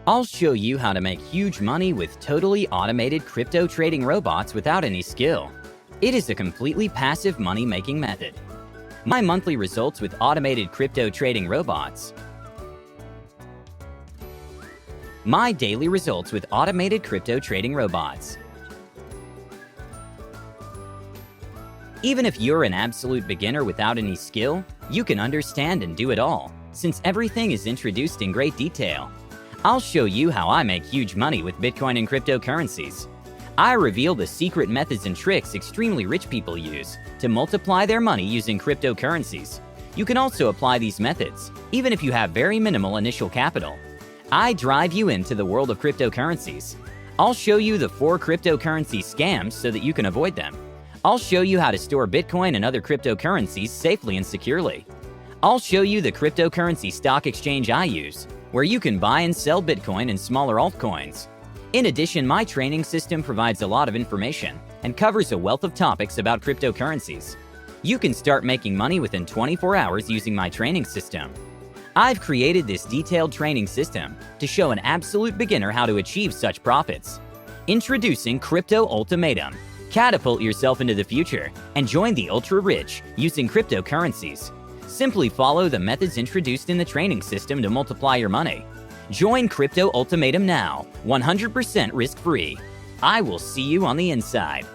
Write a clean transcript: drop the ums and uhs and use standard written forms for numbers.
I'll show you how to make huge money with totally automated crypto trading robots without any skill. It is a completely passive money-making method. My monthly results with automated crypto trading robots. My daily results with automated crypto trading robots. Even if you're an absolute beginner without any skill, you can understand and do it all, since everything is introduced in great detail. I'll show you how I make huge money with Bitcoin and cryptocurrencies. I reveal the secret methods and tricks extremely rich people use to multiply their money using cryptocurrencies. You can also apply these methods, even if you have very minimal initial capital. I drive you into the world of cryptocurrencies. I'll show you the 4 cryptocurrency scams so that you can avoid them. I'll show you how to store Bitcoin and other cryptocurrencies safely and securely. I'll show you the cryptocurrency stock exchange I use, where you can buy and sell Bitcoin and smaller altcoins. In addition, my training system provides a lot of information and covers a wealth of topics about cryptocurrencies. You can start making money within 24 hours using my training system. I've created this detailed training system to show an absolute beginner how to achieve such profits. Introducing Crypto Ultimatum. Catapult yourself into the future and join the ultra-rich using cryptocurrencies. Simply follow the methods introduced in the training system to multiply your money. Join Crypto Ultimatum now, 100% risk-free. I will see you on the inside.